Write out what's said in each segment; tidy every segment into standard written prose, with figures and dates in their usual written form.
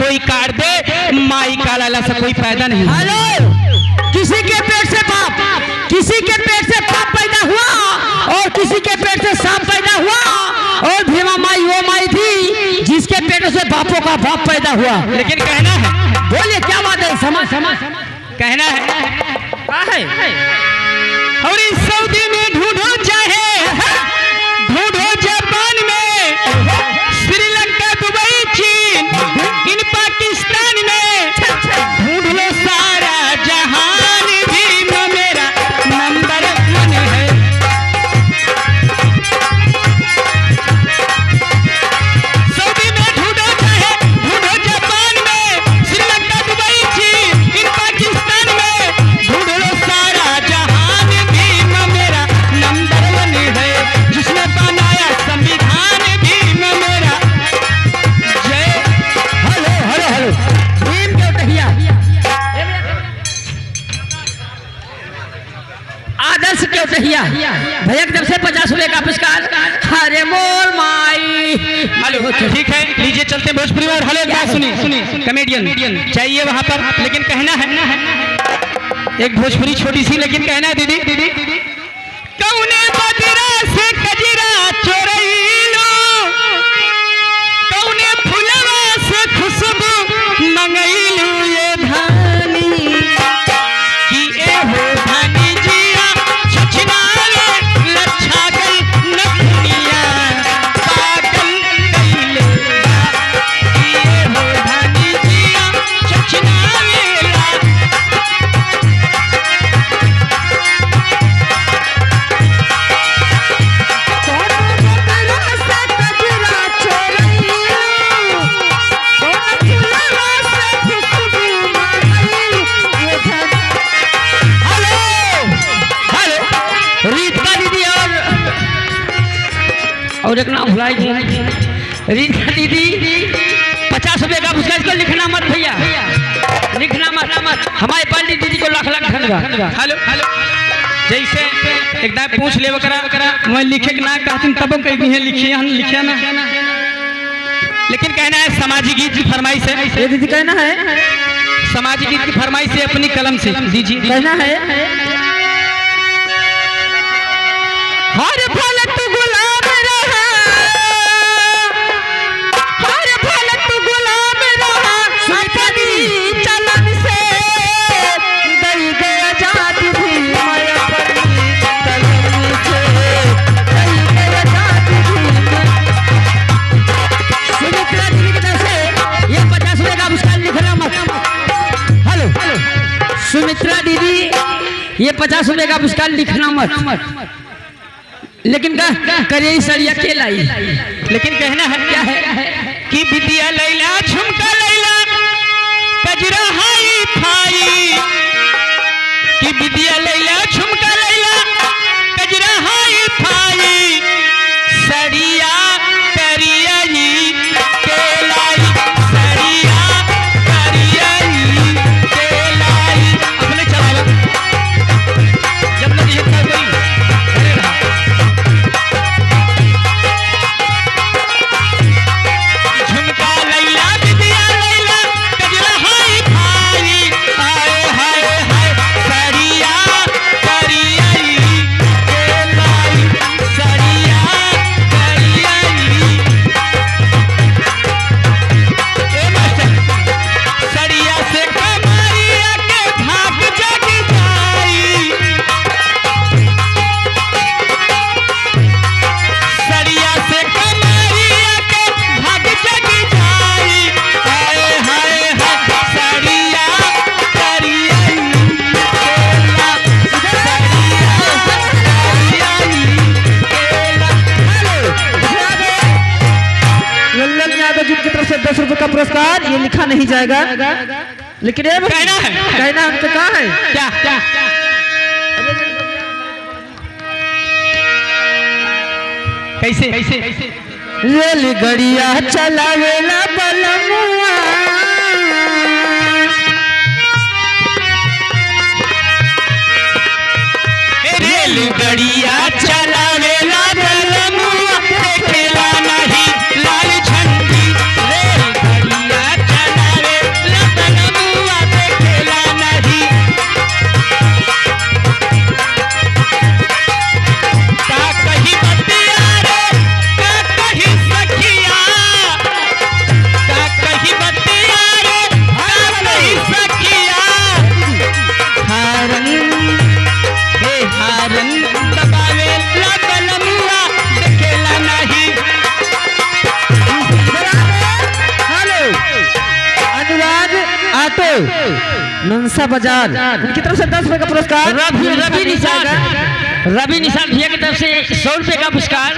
कोई काट दे, माई का लाला से कोई पैदा नहीं। हेलो, किसी के पेट से बाप, किसी के पेट से बाप पैदा हुआ और किसी के पेट से सांप पैदा हुआ, और भीमा माई वो माई थी जिसके पेट से बापों का बाप पैदा हुआ। लेकिन कहना है, बोलिए क्या बात है? समझ कहना है और इस सऊदी में ढूंढो, चाहे ढूंढो जापान में, श्रीलंका, दुबई, चीन, इन पाकिस्तान में, ढूंढ लो सारा जहान, भीम मेरा नंबर 1 है। सऊदी में ढूंढो, चाहे ढूंढो जापान में, श्रीलंका, दुबई, चीन, इन पाकिस्तान में, ढूंढ लो सारा जहान, भीम मेरा नंबर 1 है। जिसने बनाया संविधान, भीम मेरा जय। हेलो हेलो हेलो, भीम के उठिया आदर्श के उठिया भैया की तरफ से 50 रुपए का पुरस्कार। अरे मोर माई। हेलो, ठीक है, लीजिए चलते भोजपुरी में। और हेलो, एक बात सुनिए, कॉमेडियन चाहिए वहां पर, लेकिन कहना है एक भोजपुरी छोटी सी, लेकिन कहना है दीदी, कौने बजरा से कजरा चोरैलो, कौने फुलवा से खुशबू मंगैलू, ये धानी कि ए हो धानी जिया छछनाले लच्छा गल नखनिया पागल कैले बा, कि ए हो धानी जिया छछनाले और एक नाम भुलाई रीता दीदी 50 रुपए का पुरस्कार। इसको लिखना मत भैया, लिखना मत। हमारे पार्टी दीदी को लाख लाख धन्यवाद। हेलो, जैसे एकदम पूछ ले करा मैं लिखे के ना कहती तब कहीं है लिखिए, हम लिखिए ना। लेकिन कहना है सामाजिक गीत की फरमाइश है, ये दीदी कहना है सामाजिक गीत की फरमाइश है, अपनी कलम से दीजिए। कहना है हर फल तू गुलाब रहा, हर फल तू गुलाब रहा, अपनी चलन से दई गया जाति भी माया परी कलम से दई गया जाति भी। सुमित्रा दीदी की तरफ से ये 50 रुपए का पुरस्कार। लिखना मत। हेलो, सुमित्रा दीदी ये 50 रुपए का पुरस्कार। लिखना मत, लेकिन करिए सरिया के लाई। लेकिन कहना है क्या है कि विद्या लैला, झुमका लैला, कजरा हाई फाई, कि विद्या लैला, झुमका लैला, कजरा हाई फाई, सड़िया करियई के लाई, सड़िया करियई के लाई। अपने चलावा जब तक ये कोई झुमका लैला, विद्या लैला, कजरा हाई फाई, आए हाय हाय, सड़िया करियई के लाई, सड़िया करियई। ए मास्टर, सड़िया से कमरिया के भाग जग जाई, सड़िया से कमरिया के भाग जग जाई, हाय हाय हाय, सड़िया करियई केला, सड़िया करियई केला। लल्लन यादव जी की तरफ से 10 रुपए का पुरस्कार। ये लिखा नहीं जाएगा, लेकिन ये कहना है हमसे कहा है क्या कैसे रेलगड़िया चलावेला बलमुआ, रेलगड़िया चलावेला बलमुआ, देखेला नहीं लाल झंडी, रेलगड़िया चलावेला नंसा बाजार उनकी तरफ से 10 रुपए का पुरस्कार। रवि निषाद भैया की तरफ से 100 रुपए का पुरस्कार।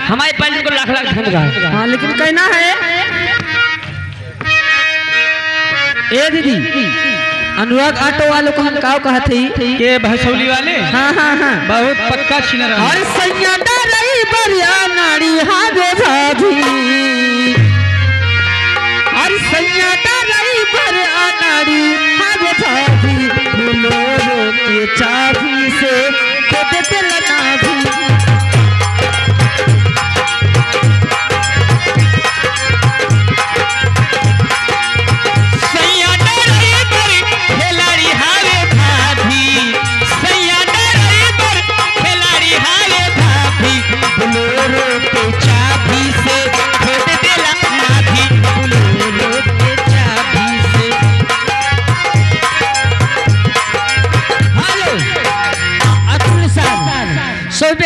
हमारे पार्टी को लाख लाख धन्यवाद। हाँ लेकिन कहना है ए दीदी अनुराग ऑटो वालों को हम काव कहा थी के भसौली वाले हाँ हाँ हाँ बहुत पक्का छिनर है। और सैयदा रही बरिया नाड़ी हागे भाभी और सैयदा रही बरिया नाड़ी हागे भाभी बोलो के चाबी से दे देते लना भी।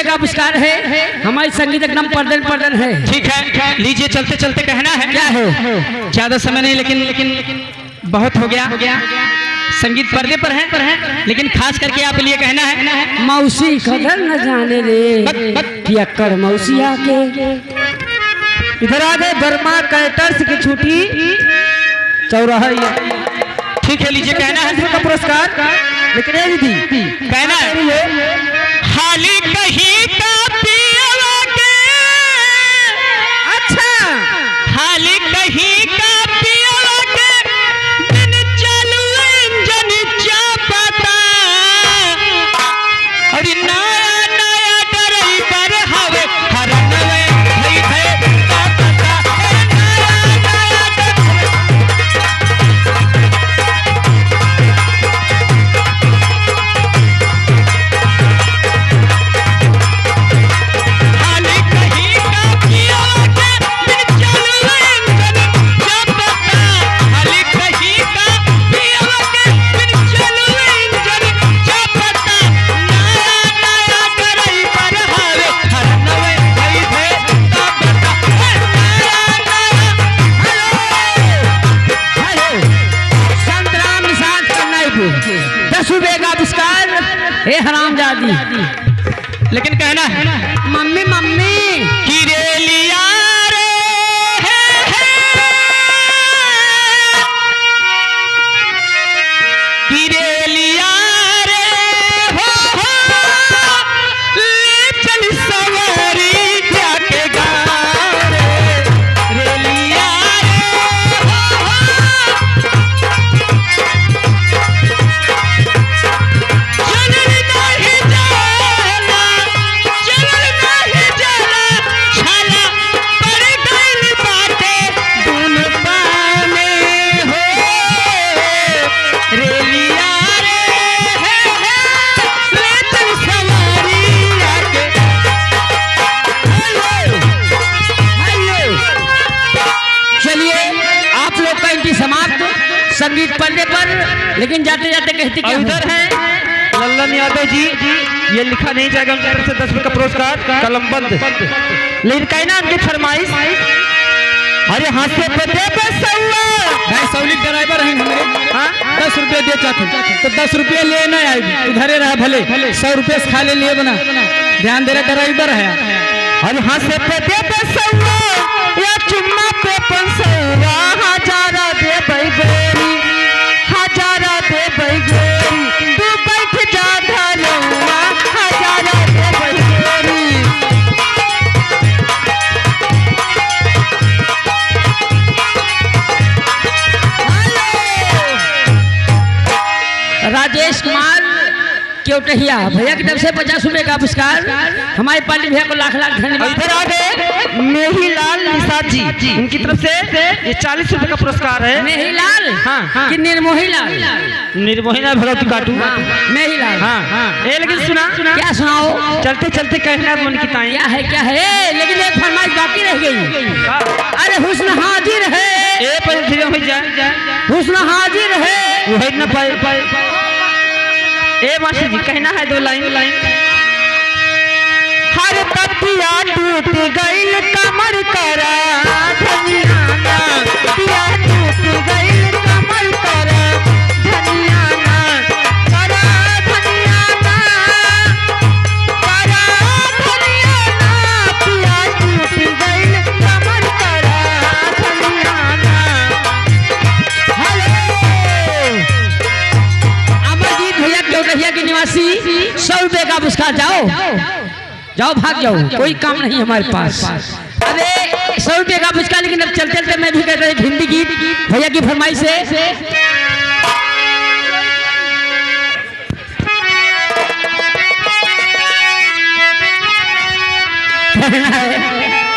का पुरस्कार है। हमारी संगीत एकदम पर्दन है। ठीक है लीजिए, चलते चलते कहना है। क्या है? ज्यादा समय नहीं, लेकिन बहुत हो गया। संगीत पर्दे पर है, लेकिन खास करके आप लिए कहना है। मौसी कदर न जाने रे पियक्कर मौसी आके इधर आ गए बर्मा कैटर्स की छुट्टी चौराहा। ठीक है लीजिए, कहना है का पुरस्कार। लेकिन ये दीदी कहना है हाली कहीं का पियवा के। अच्छा हाली कहीं का पियवा के दिन चालू इंजन चापता। अरे नया नया ड्राइवर हवे हरनवे भई थे ताता। हे हरामजादी। लेकिन कहना है मम्मी मम्मी कि रेलिया रे कि रेलिया रे हो ले चल सवारी जाके गाँव रे। रेलिया संगीत पर्दे पर। लेकिन जाते जाते कहती क्या उधर है लल्लन यादव जी, ये लिखा नहीं जाएगा उनकी तरफ से 10 रुपए का पुरस्कार कलमबंद। लेकिन कहना उनकी फरमाइश। अरे हाथ से पे भाई सौलिक ड्राइवर हैं हमारे। हाँ 10 रुपये दे चाहते तो 10 रुपये ले ना आए, उधरे रहा भले 100 रुपये से खा ले लिए बना। ध्यान दे रहा ड्राइवर है। अरे हाथ से पे या चुम्मा पे 500 हजारा दे भाई गोरी, हजारा दे भाई गोरी तू बैठ जा धरवा हजारा दे भाई गोरी। राजेश कुमार क्योटहिया भैया की तरफ से 50 रुपए का पुरस्कार। हमारी पार्टी भैया को लाख लाख धन्यवाद। इधर आ गए मेहीलाल निषाद जी, इनकी तरफ से ये 40 रुपए का पुरस्कार है। मेहीलाल हाँ कि निर्मोहीलाल? निर्मोहिना भगवती काटू मेहीलाल। हाँ ये लेकिन सुना क्या सुनाओ? चलते चलते कहना मन की ताई क्या है? लेकिन एक फरमाइश बाकी रह गई। अरे हुस्न हाजिर है, ए पर धीरे हो जाए हुस्न हाजिर है वो है ना पाए। ए मास्टर जी कहना है 2 लाइन। हर तकिया टूट गइल कमर करा धनियाना, तकिया टूट गइल कमर करा निवासी 100 रुपए का पुरस्कार। जाओ जाओ भाग जाओ, कोई काम नहीं हमारे पास। अरे 100 रुपए का पुरस्कार, लेकिन अब चलते चलते मैं भी कहता हूँ हिंदी गीत भैया की फरमाइश से।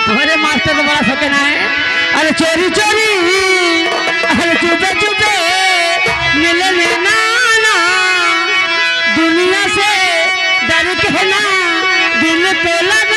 हमारे मास्टर तो बड़ा शौकीन है। अरे चोरी चोरी, अरे चुपे चुपे मिलने नाना, दुनिया से डर के ना दिल पे लगा